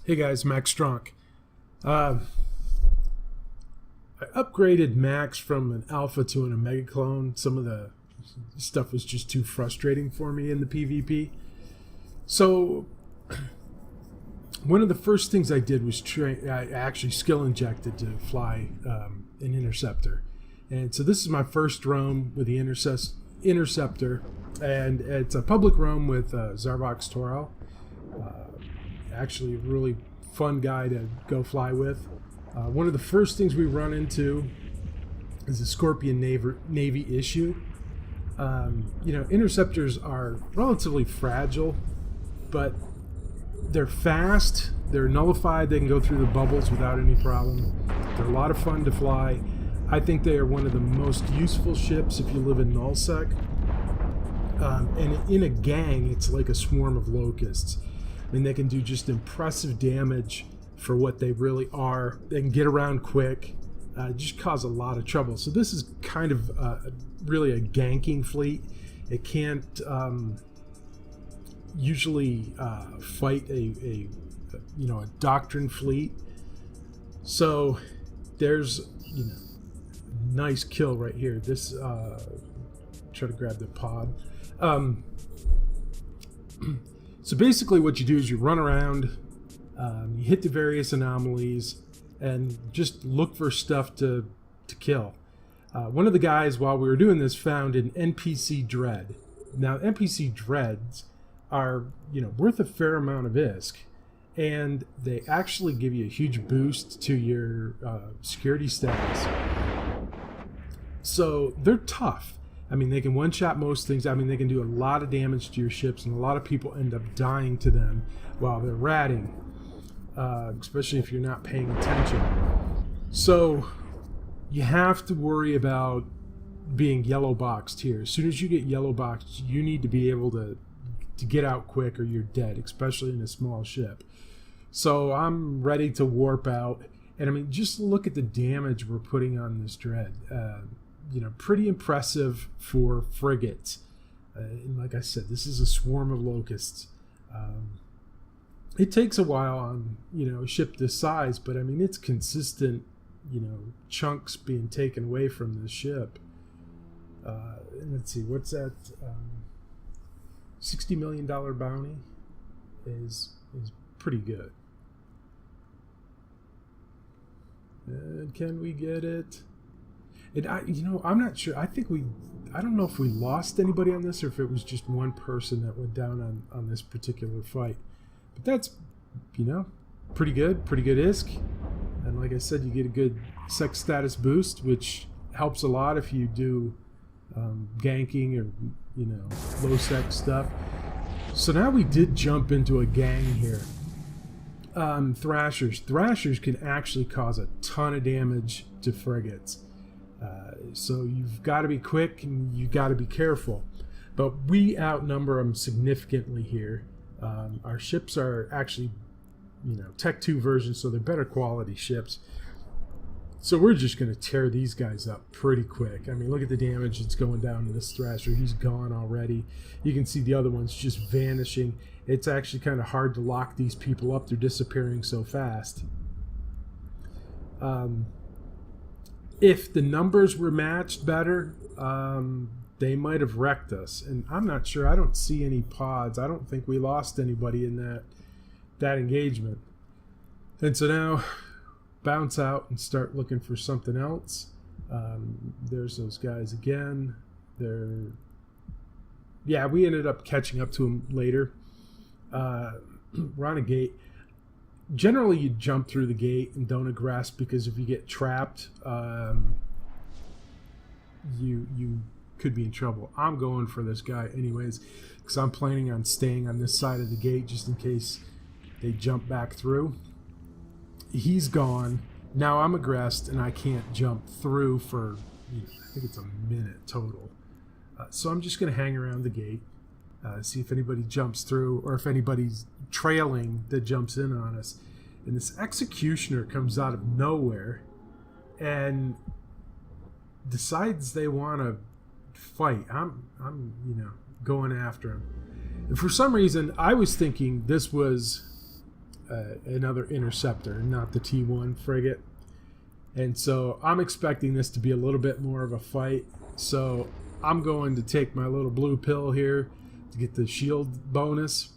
Hey guys, Maxx Stronk. I upgraded Maxx from an alpha to an omega clone. Some of the stuff was just too frustrating for me in the PvP. So one of the first things I did was I actually skill injected to fly an Interceptor. And so this is my first roam with the Interceptor, and it's a public roam with Zarvox Toral. Actually a really fun guy to go fly with. One of the first things we run into is a Scorpion Navy issue. Interceptors are relatively fragile, but they're fast, they're nullified, they can go through the bubbles without any problem. They're a lot of fun to fly. I think they are one of the most useful ships if you live in nullsec. And in a gang, it's like a swarm of locusts. I mean, they can do just impressive damage for what they really are. They can get around quick, just cause a lot of trouble. So this is kind of really a ganking fleet. It can't usually fight a doctrine fleet. So there's nice kill right here. This try to grab the pod. So basically what you do is you run around, you hit the various anomalies, and just look for stuff to kill. One of the guys, while we were doing this, found an NPC dread. Now, NPC dreads are, worth a fair amount of ISK, and they actually give you a huge boost to your security status. So they're tough. I mean, they can one-shot most things. I mean, they can do a lot of damage to your ships, and a lot of people end up dying to them while they're ratting, especially if you're not paying attention. So you have to worry about being yellow boxed here. As soon as you get yellow boxed, you need to be able to get out quick or you're dead, especially in a small ship. So I'm ready to warp out. And I mean, just look at the damage we're putting on this dread. Pretty impressive for frigates. And like I said, this is a swarm of locusts. It takes a while on, a ship this size, but I mean, it's consistent, chunks being taken away from the ship. And let's see, what's that? $60 million bounty is pretty good. And can we get it? And I'm not sure. I don't know if we lost anybody on this or if it was just one person that went down on this particular fight. But that's, pretty good ISK. And like I said, you get a good sex status boost, which helps a lot if you do ganking or, low sex stuff. So now we did jump into a gang here. Thrashers. Thrashers can actually cause a ton of damage to frigates. So you've got to be quick and you've got to be careful. But we outnumber them significantly here. Our ships are actually, Tech 2 versions, so they're better quality ships. So we're just going to tear these guys up pretty quick. I mean, look at the damage that's going down to this Thrasher. He's gone already. You can see the other ones just vanishing. It's actually kind of hard to lock these people up. They're disappearing so fast. If the numbers were matched better, they might have wrecked us. And I'm not sure. I don't see any pods. I don't think we lost anybody in that engagement. And so now, bounce out and start looking for something else. There's those guys again. We ended up catching up to them later. We're on a gate. Generally, you jump through the gate and don't aggress, because if you get trapped, you could be in trouble. I'm going for this guy anyways, because I'm planning on staying on this side of the gate just in case they jump back through. He's gone. Now I'm aggressed and I can't jump through for, I think it's a minute total. So I'm just going to hang around the gate, see if anybody jumps through or if anybody's trailing that jumps in on us. And this executioner comes out of nowhere and decides they want to fight. I'm going after him. And for some reason, I was thinking this was another Interceptor, not the T1 frigate. And so I'm expecting this to be a little bit more of a fight. So I'm going to take my little blue pill here to get the shield bonus.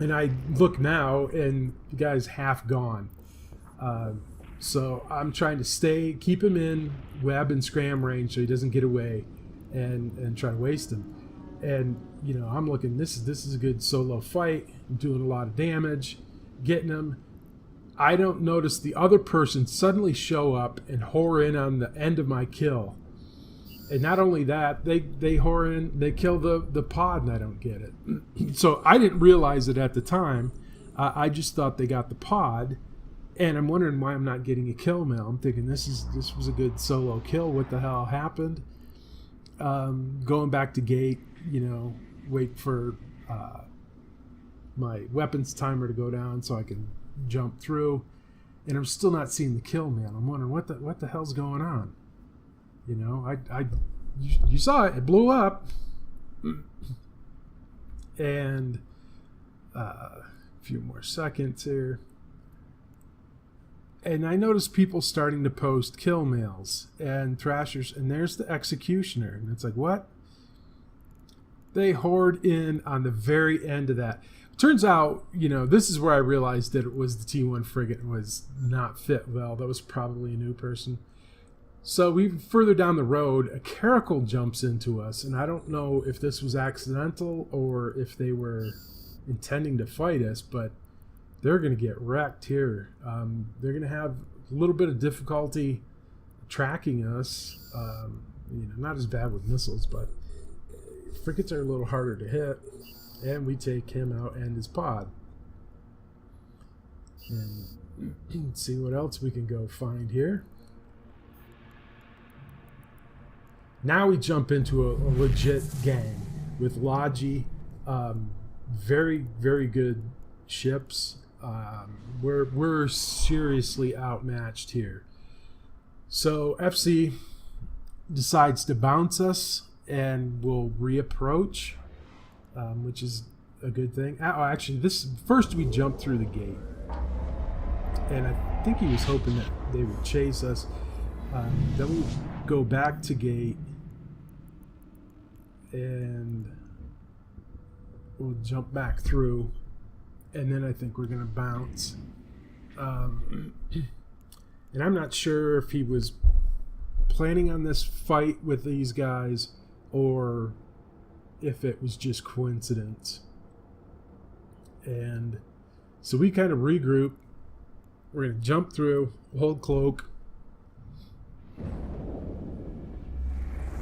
And I look now, and the guy's half gone. So I'm trying to keep him in web and scram range so he doesn't get away and try to waste him. And, you know, I'm looking, this is a good solo fight. I'm doing a lot of damage, getting him. I don't notice the other person suddenly show up and whore in on the end of my kill. And not only that, they whore in, they kill the pod, and I don't get it. So I didn't realize it at the time. I just thought they got the pod, and I'm wondering why I'm not getting a kill mail. I'm thinking this was a good solo kill. What the hell happened? Going back to gate, you know, wait for my weapons timer to go down so I can jump through, and I'm still not seeing the kill mail. I'm wondering what the hell's going on. You know, you saw it. It blew up. And a few more seconds here. And I noticed people starting to post kill mails and thrashers. And there's the executioner. And it's like, what? They hoard in on the very end of that. Turns out, you know, this is where I realized that it was the T1 frigate and was not fit well. That was probably a new person. So we further down the road, a caracal jumps into us, and I don't know if this was accidental or if they were intending to fight us, but they're going to get wrecked here. They're going to have a little bit of difficulty tracking us. You know, not as bad with missiles, but frigates are a little harder to hit, and we take him out and his pod. And see what else we can go find here. Now we jump into a legit gang with Logi. Very, very good ships. We're seriously outmatched here. So FC decides to bounce us and will reapproach, which is a good thing. Oh, actually, first we jump through the gate, and I think he was hoping that they would chase us. Then we go back to gate, and we'll jump back through, and then I think we're going to bounce. And I'm not sure if he was planning on this fight with these guys or if it was just coincidence. And so we kind of regroup. We're going to jump through, hold cloak,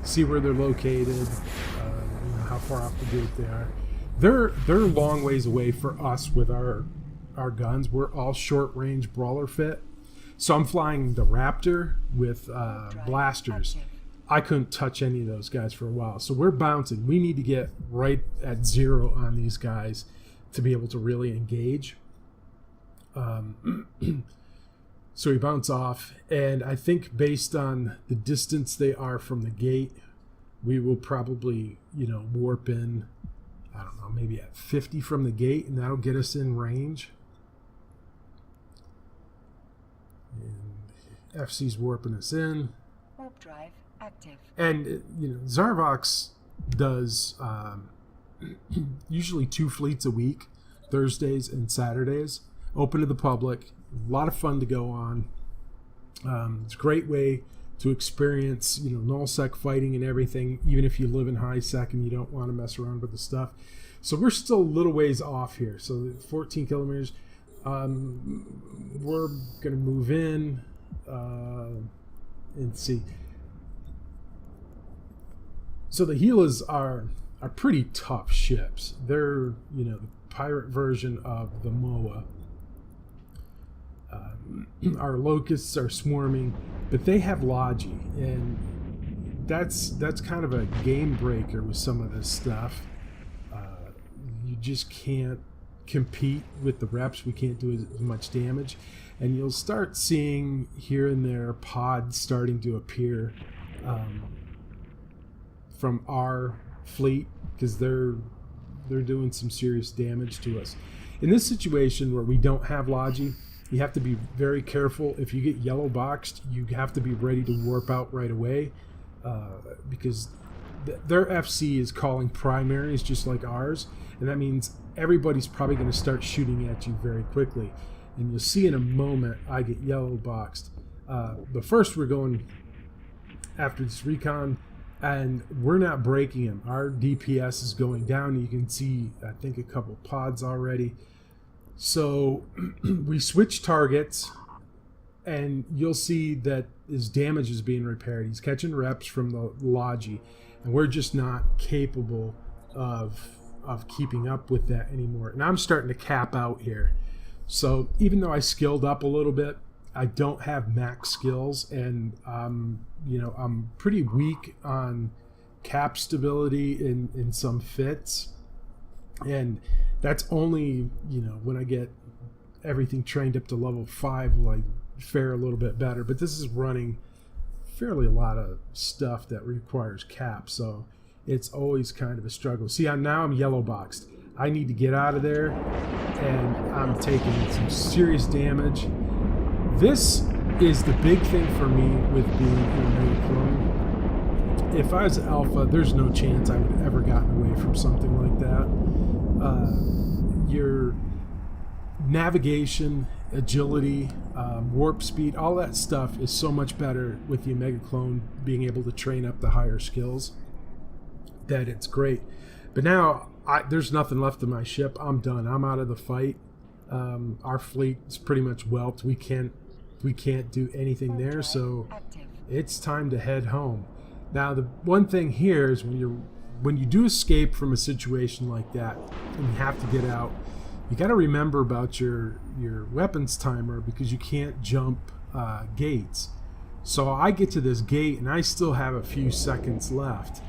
see where they're located, you know, how far off the gate they are. They're a long ways away for us with our guns. We're all short range brawler fit. So I'm flying the Raptor with blasters. I couldn't touch any of those guys for a while. So we're bouncing. We need to get right at 0 on these guys to be able to really engage. So we bounce off, and I think based on the distance they are from the gate, we will probably, you know, warp in, I don't know, maybe at 50 from the gate, and that'll get us in range. And FC's warping us in. Warp drive active. And, you know, Zarvox does usually 2 fleets a week, Thursdays and Saturdays, open to the public. A lot of fun to go on. It's a great way to experience, you know, null-sec fighting and everything, even if you live in high-sec and you don't want to mess around with the stuff. So we're still a little ways off here. So 14 kilometers. We're going to move in and see. So the Gilas are pretty tough ships. They're, you know, the pirate version of the MOA. Our locusts are swarming, but they have Logi, and that's kind of a game breaker with some of this stuff. You just can't compete with the reps. We can't do as much damage, and you'll start seeing here and there pods starting to appear from our fleet because they're doing some serious damage to us. In this situation where we don't have Logi, you have to be very careful. If you get yellow boxed, you have to be ready to warp out right away, because their FC is calling primaries just like ours, and that means everybody's probably going to start shooting at you very quickly. And you'll see in a moment I get yellow boxed. But first we're going after this recon, and we're not breaking him. Our DPS is going down. You can see, I think, a couple pods already. So we switch targets, and you'll see that his damage is being repaired. He's catching reps from the Logi, and we're just not capable of keeping up with that anymore. And I'm starting to cap out here. So even though I skilled up a little bit, I don't have max skills, and I'm pretty weak on cap stability in some fits, and that's only when I get everything trained up to level 5 will I fare a little bit better. But this is running fairly a lot of stuff that requires cap, so it's always kind of a struggle. See, now I'm yellow boxed. I need to get out of there, and I'm taking some serious damage. This is the big thing for me with being in Mega Clone. If I was alpha, there's no chance I would have ever gotten away from something like that. Your navigation, agility, warp speed, all that stuff is so much better with the Omega Clone being able to train up the higher skills that it's great. But now there's nothing left of my ship. I'm done. I'm out of the fight. Our fleet is pretty much whelped. We can't do anything there, so it's time to head home. Now the one thing here is when you do escape from a situation like that and you have to get out, you got to remember about your weapons timer, because you can't jump gates. So I get to this gate and I still have a few seconds left.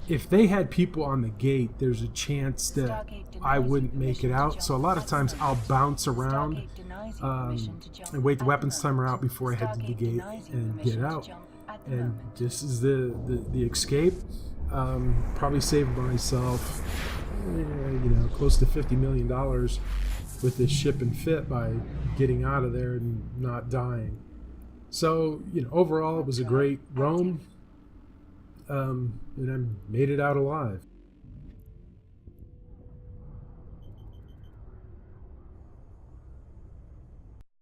If they had people on the gate, there's a chance that I wouldn't make it out. So a lot of times I'll bounce around and wait the weapons timer out before I head to the gate and get out. And this is the escape. Probably saved myself close to $50 million with this ship and fit by getting out of there and not dying. So overall it was a great roam, and I made it out alive.